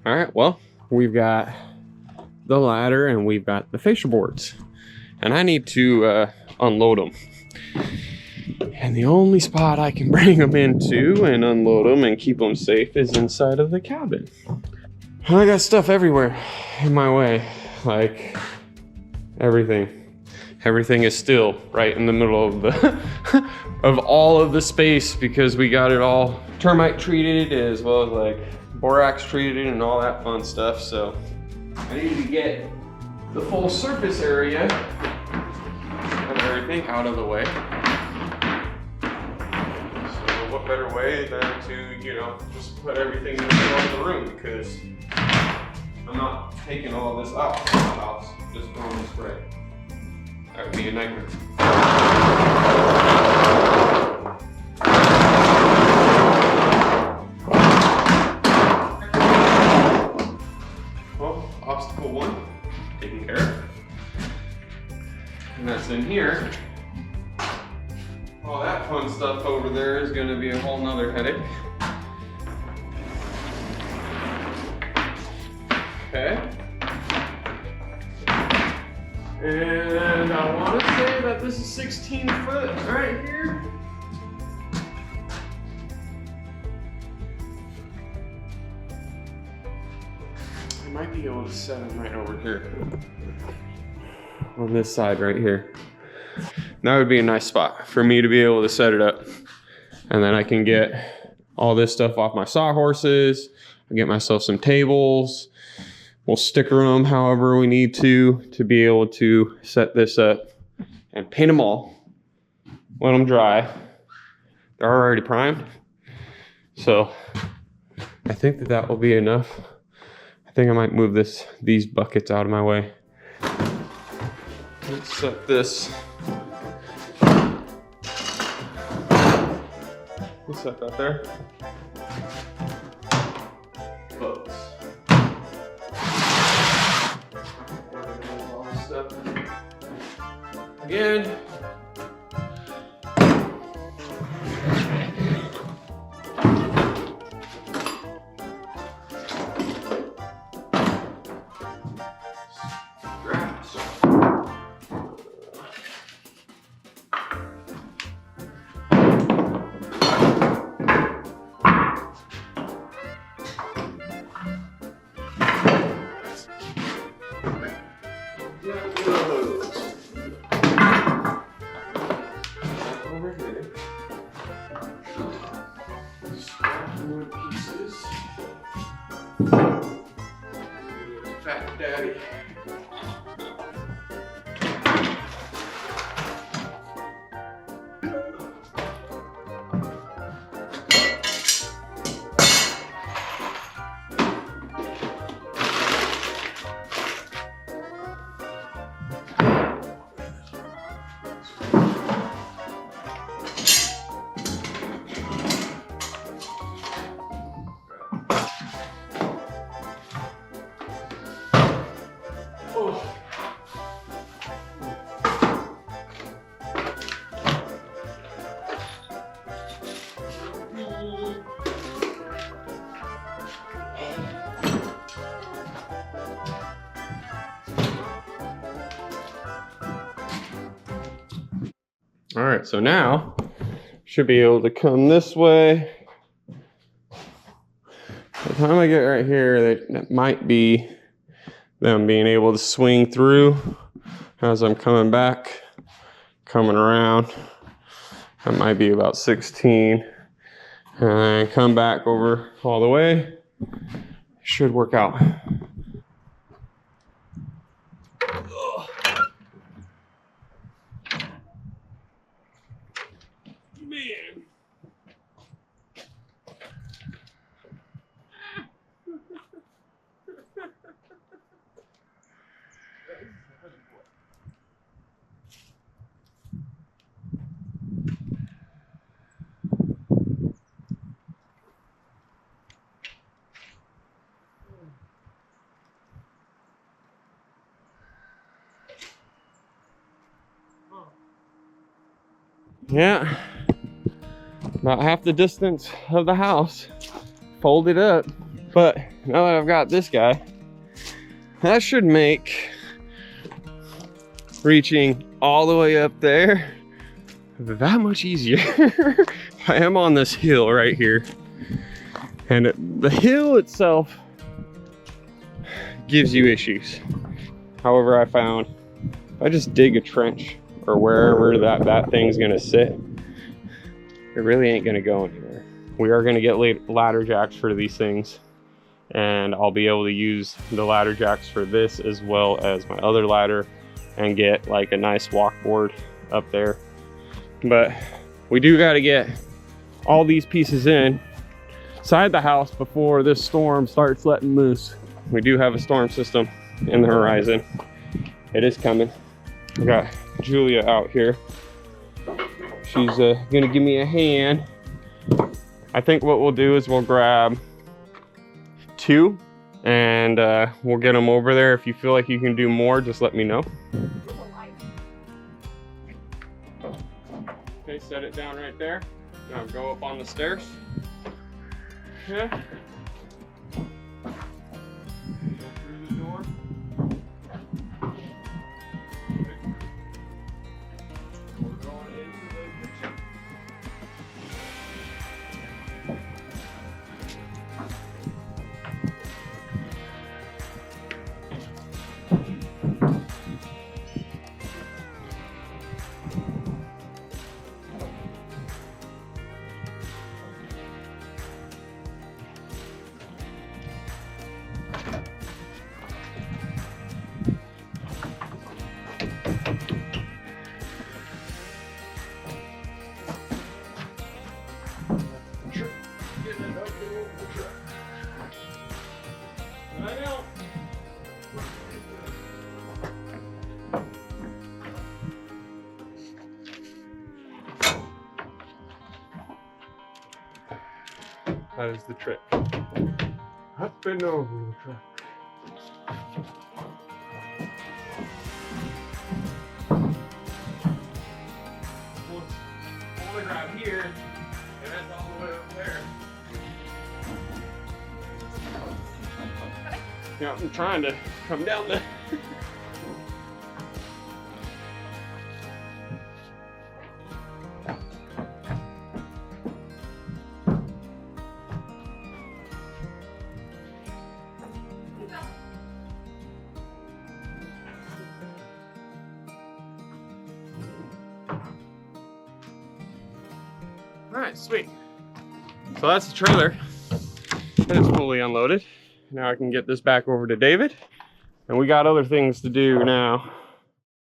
All right, well, we've got the ladder and we've got the fascia boards, and I need to unload them. And the only spot I can bring them into and unload them and keep them safe is inside of the cabin. And I got stuff everywhere in my way, like everything. Everything is still right in the middle of the of all of the space because we got it all termite treated as well as like borax treated and all that fun stuff. So I need to get the full surface area of everything out of the way. So what better way than to, you know, just put everything in the middle of the room, because I'm not taking all this out of the house, just throwing this right. That would be a nightmare. Well, obstacle one, taken care of. And that's in here. All that fun stuff over there is going to be a whole nother headache. Okay. And I want to say that this is 16 foot right here. I might be able to set them right over here. On this side right here. That would be a nice spot for me to be able to set it up. And then I can get all this stuff off my sawhorses. I'll get myself some tables. We'll sticker them however we need to be able to set this up and paint them all. Let them dry. They're already primed. So I think that that will be enough. I think I might move these buckets out of my way. Let's set this. Let's set that there. Books. All this stuff. Again. Fat daddy. All right, so now should be able to come this way. By the time I get right here, that might be them being able to swing through as I'm coming back, coming around. That might be about 16. And then come back over all the way. Should work out. Man. Yeah, about half the distance of the house, folded up. But now that I've got this guy, that should make reaching all the way up there that much easier. I am on this hill right here, and the hill itself gives you issues. However, I found if I just dig a trench or wherever that thing's gonna sit, it really ain't gonna go anywhere. We are gonna get ladder jacks for these things, and I'll be able to use the ladder jacks for this as well as my other ladder and get like a nice walkboard up there. But we do got to get all these pieces inside the house before this storm starts letting loose. We do have a storm system in the horizon. It is coming. We got Julia out here. She's gonna give me a hand. I think what we'll do is we'll grab 2 and we'll get them over there. If you feel like you can do more, just let me know. Okay, set it down right there. Now go up on the stairs. Yeah. Go through the door. We're going into the kitchen. That is the trick. Up and over the truck. We'll grab here, and that's all the way up there. Yeah, I'm trying to come down there. All right, sweet. So that's the trailer. And it's fully unloaded. Now I can get this back over to David. And we got other things to do now.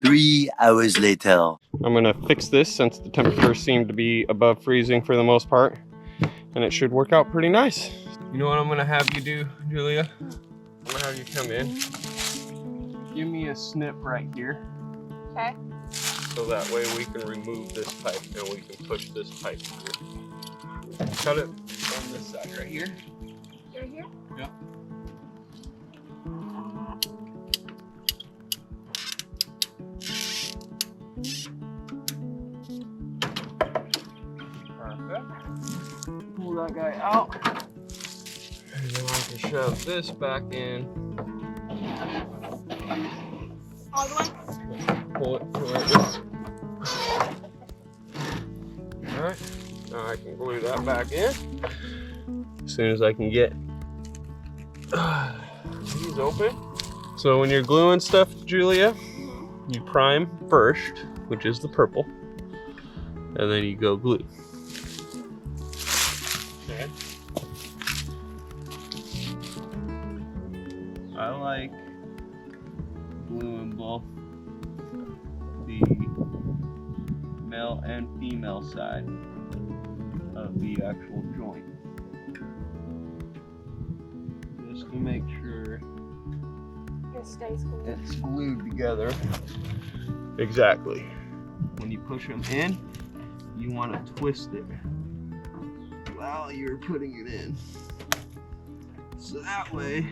3 hours later. I'm gonna fix this since the temperatures seem to be above freezing for the most part. And it should work out pretty nice. You know what I'm gonna have you do, Julia? I'm gonna have you come in. Give me a snip right here. Okay. So that way we can remove this pipe and we can push this pipe through. Cut it on this side right here. Right here? Yep. Perfect. Pull that guy out. And then I can shove this back in. All the way? Pull it like this. Alright, now I can glue that back in. As soon as I can get these open. So when you're gluing stuff, Julia, you prime first, which is the purple, and then you go glue. Okay. I like gluing both the male and female side of the actual joint, just to make sure it's glued together. Exactly. When you push them in, you want to twist it while you're putting it in, so that way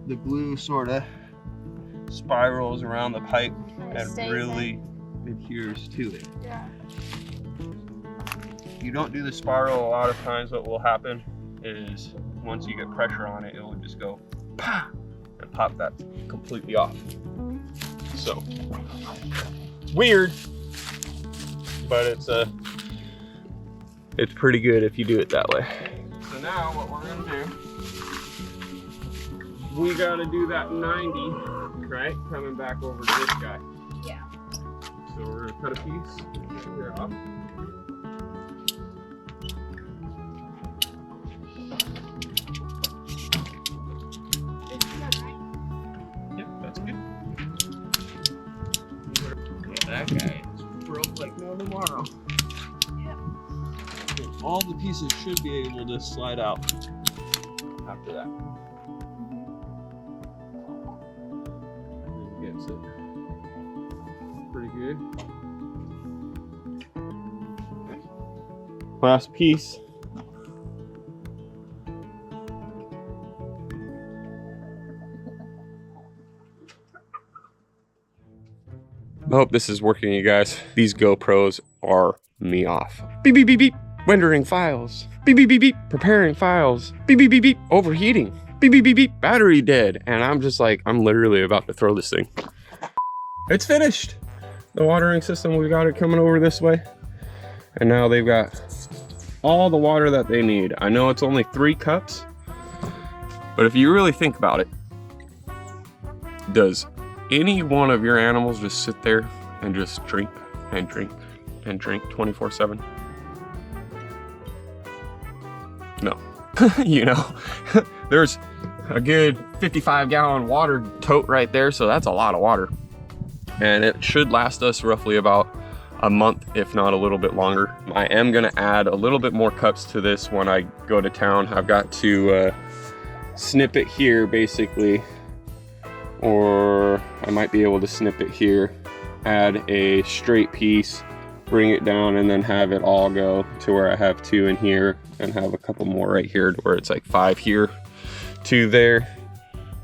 the glue sort of spirals around the pipe and really adheres to it. Yeah. If you don't do the spiral, a lot of times what will happen is once you get pressure on it, it will just go pa and pop that completely off. So weird, but it's pretty good if you do it that way. So now what we're gonna do, we gotta do that 90, right? Coming back over to this guy. Yeah. So we're gonna cut a piece here off. It's good, right? Yep, that's good. Yeah, that guy is broke like no tomorrow. Yep. All the pieces should be able to slide out after that. Gets it pretty good. Last piece. I hope this is working, you guys. These GoPros are me off. Beep, beep, beep, beep. Rendering files. Beep, beep, beep, beep. Preparing files. Beep, beep, beep, beep. Overheating. Beep, beep, beep, beep. Battery dead. And I'm just like, I'm literally about to throw this thing. It's finished. The watering system, we got it coming over this way. And now they've got all the water that they need. I know it's only 3 cups, but if you really think about it, does any one of your animals just sit there and just drink and drink and drink 24/7? No. You know, there's a good 55-gallon water tote right there, so that's a lot of water. And it should last us roughly about a month, if not a little bit longer. I am gonna add a little bit more cups to this when I go to town. I've got to snip it here basically, or I might be able to snip it here, add a straight piece, bring it down, and then have it all go to where I have 2 in here and have a couple more right here to where it's like 5 here, 2 there,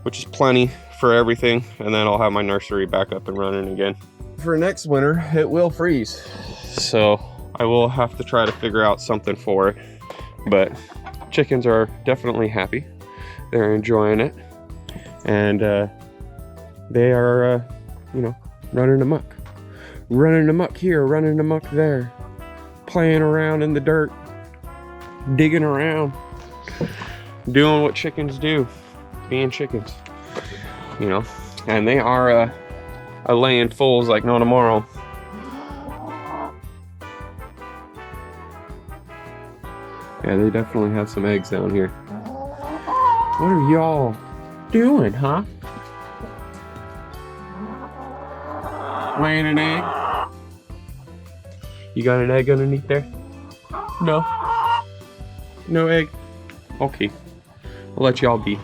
which is plenty for everything. And then I'll have my nursery back up and running again. For next winter, it will freeze. So I will have to try to figure out something for it. But chickens are definitely happy. They're enjoying it. And they are, you know, running amok. Running amok here, running amok there. Playing around in the dirt. Digging around. Doing what chickens do. Being chickens. You know, and they are laying foals like no tomorrow. Yeah, they definitely have some eggs down here. What are y'all doing, huh? Laying an egg? You got an egg underneath there? No? No egg? Okay. I'll let y'all be.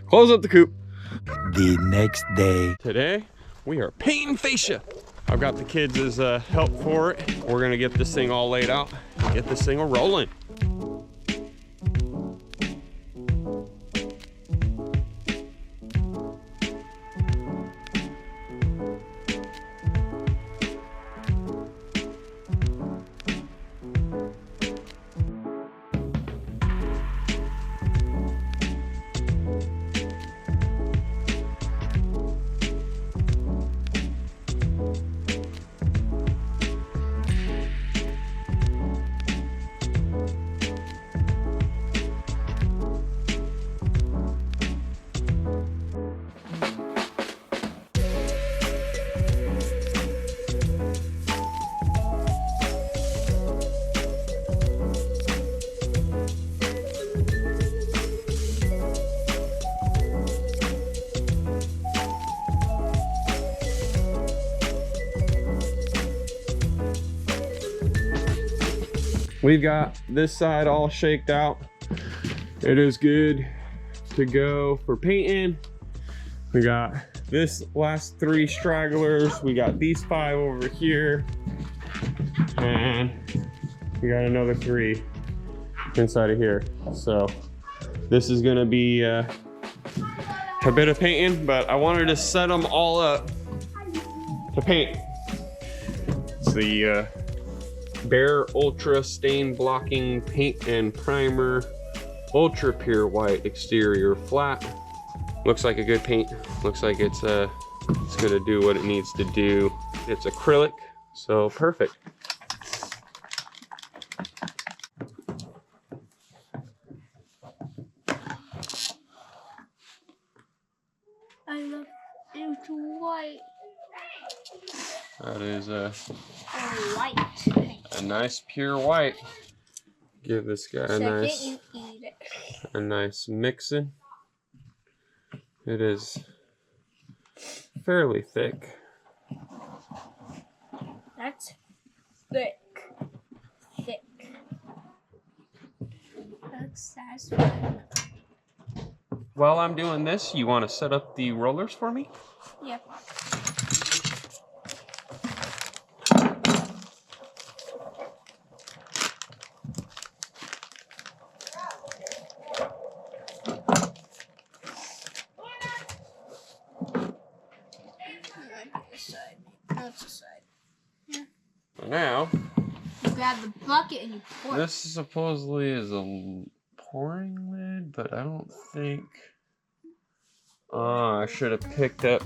Close up the coop. The next day. Today, we are painting fascia. I've got the kids as help for it. We're gonna get this thing all laid out and get this thing rolling. We've got this side all shaked out. It is good to go for painting. We got this last 3 stragglers. We got these 5 over here. And we got another 3 inside of here. So this is gonna be a bit of painting, but I wanted to set them all up to paint. It's the Bare Ultra Stain Blocking Paint and Primer, Ultra Pure White Exterior Flat. Looks like a good paint. Looks like it's gonna do what it needs to do. It's acrylic, so perfect. I love it white. That is a Light. nice pure white. Give this guy Second, you eat it. a nice mixing. It is fairly thick. That's thick. Thick. That's satisfying. While I'm doing this, you want to set up the rollers for me? Yep. That's the side. Yeah. Now, You grab the bucket and you pour. this supposedly is a pouring lid, but I don't think. I should have picked up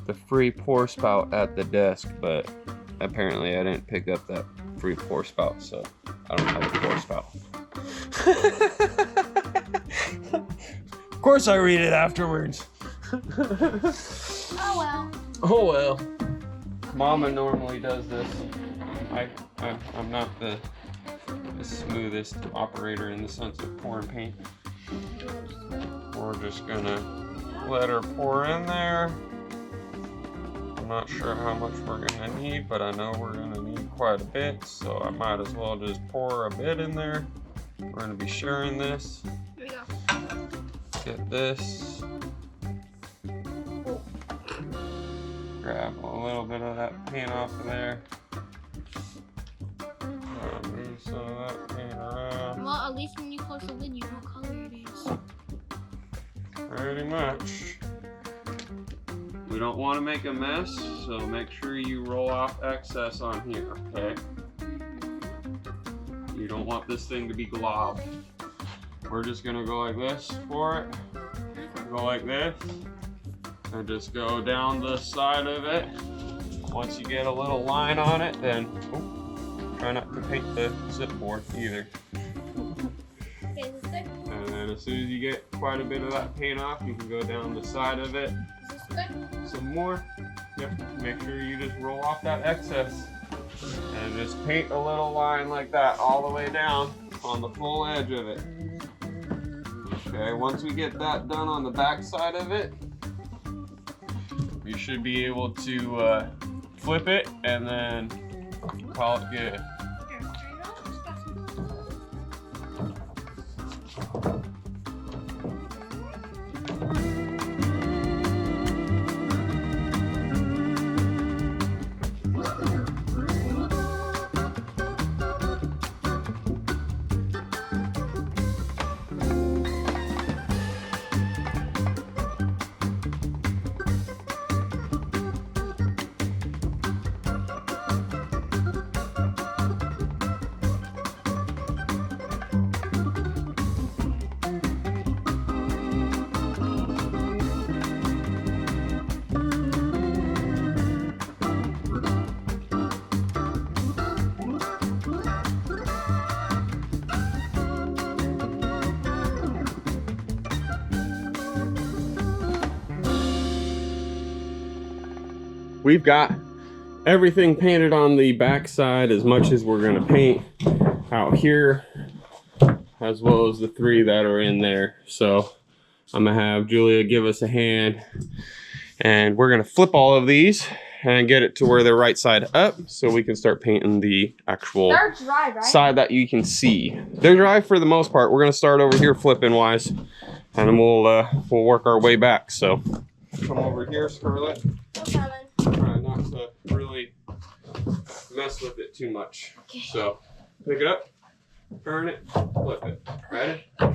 the free pour spout at the desk, but apparently I didn't pick up that free pour spout, so I don't have a pour spout. Of course I read it afterwards. Oh well. Oh well. Mama normally does this. I'm not the smoothest operator in the sense of pouring paint. We're just gonna let her pour in there. I'm not sure how much we're gonna need, but I know we're gonna need quite a bit, so I might as well just pour a bit in there. We're gonna be sharing this. Here we go. Get this. Grab a little bit of that paint off of there. Move some of that paint around. Well, at least when you close the lid, you know what color it is. Pretty much. We don't want to make a mess, so make sure you roll off excess on here, okay? You don't want this thing to be globbed. We're just gonna go like this for it. Go like this. And just go down the side of it. Once you get a little line on it, then try not to paint the zip board either. And then as soon as you get quite a bit of that paint off, you can go down the side of it some more. Yep, make sure you just roll off that excess. And just paint a little line like that all the way down on the full edge of it. Okay, once we get that done on the back side of it, you should be able to flip it and then call it good. We've got everything painted on the back side as much as we're gonna paint out here, as well as the 3 that are in there. So I'm gonna have Julia give us a hand, and we're gonna flip all of these and get it to where they're right side up so we can start painting the actual They're dry, right? side that you can see. They're dry for the most part. We're gonna start over here flipping wise, and then we'll work our way back. So come over here, Scarlett. No comment. Try not to really mess with it too much. Okay. So pick it up, turn it, flip it. Ready? Pick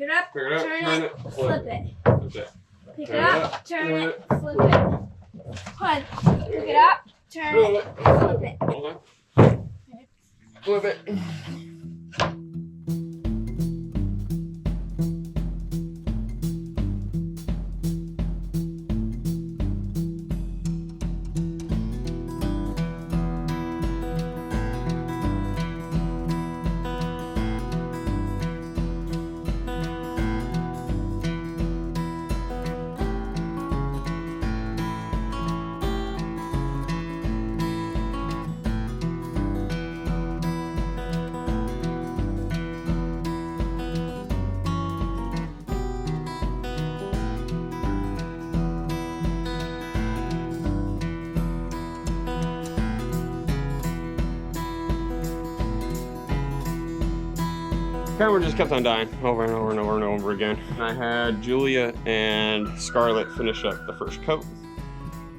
it up, Pick it up, turn it, flip it. That's it. Pick Turn it up, turn it, flip it. Hold on. Pick it up, turn Hold it, it. flip it. Hold on. Flip it. Camera just kept on dying over and over and over and over again. I had Julia and Scarlett finish up the first coat.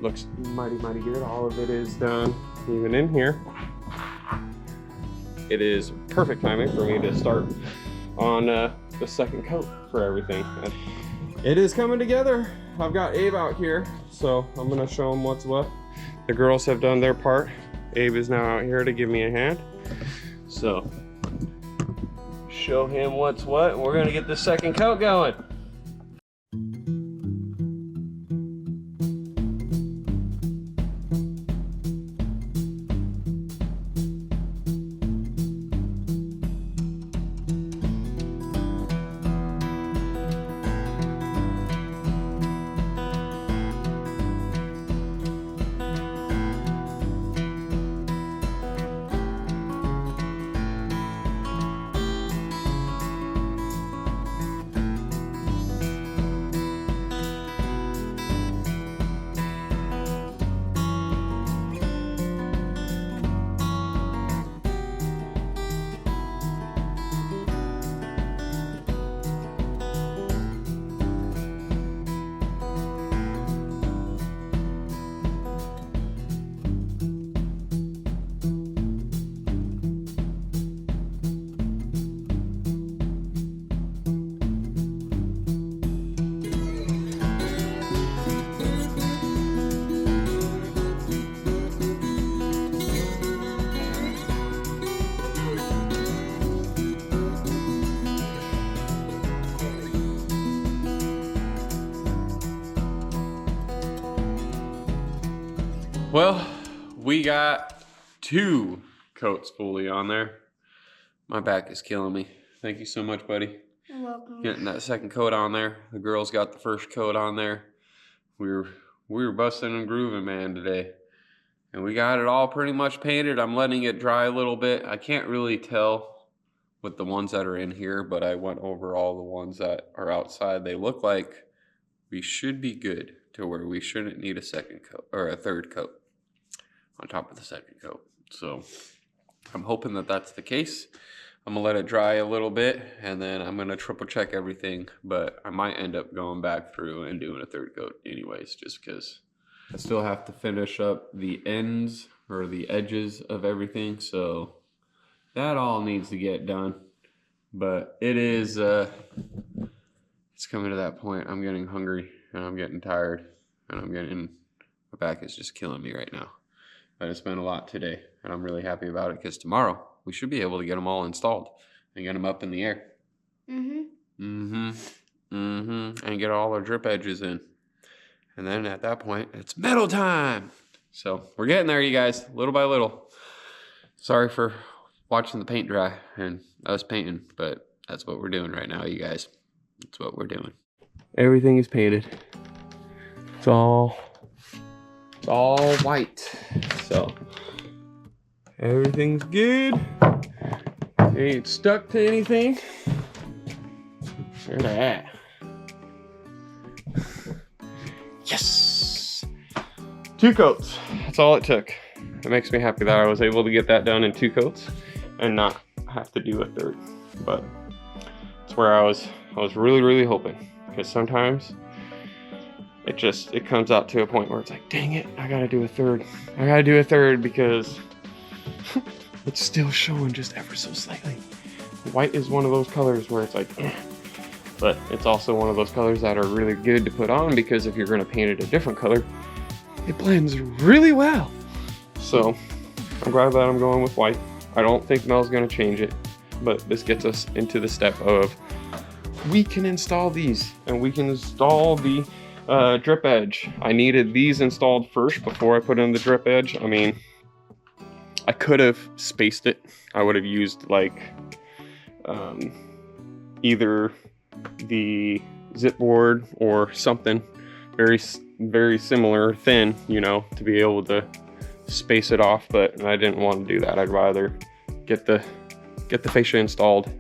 Looks mighty good. All of it is done, even in here. It is perfect timing for me to start on the second coat for everything. It is coming together. I've got Abe out here, so I'm gonna show him what's what. The girls have done their part. Abe is now out here to give me a hand. So, show him what's what. We're gonna get the second coat going. Well, we got 2 coats fully on there. My back is killing me. Thank you so much, buddy. You're welcome. Getting that second coat on there. The girls got the first coat on there. We were busting and grooving, man, today. And we got it all pretty much painted. I'm letting it dry a little bit. I can't really tell with the ones that are in here, but I went over all the ones that are outside. They look like we should be good to where we shouldn't need a second coat or a third coat on top of the second coat. So I'm hoping that that's the case. I'm gonna let it dry a little bit and then I'm gonna triple check everything, but I might end up going back through and doing a third coat anyways, just because I still have to finish up the ends or the edges of everything. So that all needs to get done, but it is, it's coming to that point. I'm getting hungry and I'm getting tired and my back is just killing me right now. But it's been a lot today, and I'm really happy about it because tomorrow we should be able to get them all installed and get them up in the air. And get all our drip edges in. And then at that point, it's metal time. So we're getting there, you guys, little by little. Sorry for watching the paint dry and us painting, but that's what we're doing right now, you guys. That's what we're doing. Everything is painted. It's all white. So everything's good. Ain't stuck to anything. Look at that. Yes! 2 coats. That's all it took. It makes me happy that I was able to get that done in 2 coats and not have to do a third. But it's where I was really hoping, because sometimes it comes out to a point where it's like, dang it, I gotta do a third. I gotta do a third because it's still showing just ever so slightly. White is one of those colors where it's like, eh. But it's also one of those colors that are really good to put on, because if you're gonna paint it a different color, it blends really well. So I'm glad that I'm going with white. I don't think Mel's gonna change it, but this gets us into the step of we can install these and we can install the drip edge. I needed these installed first before I put in the drip edge. I mean, I could have spaced it. I would have used like either the zip board or something very similar, thin, you know, to be able to space it off, but I didn't want to do that. I'd rather get the fascia installed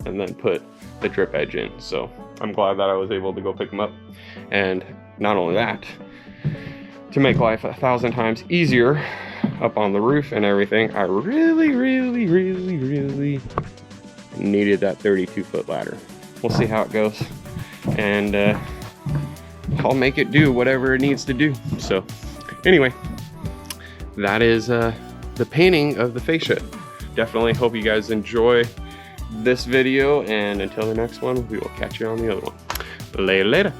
and then put the drip edge in. So I'm glad that I was able to go pick them up. And not only that, to make life 1,000 times easier up on the roof and everything, I really needed that 32-foot ladder. We'll see how it goes, and I'll make it do whatever it needs to do. So anyway, that is the painting of the fascia. Definitely hope you guys enjoy this video, and until the next one, we will catch you on the other one. Later.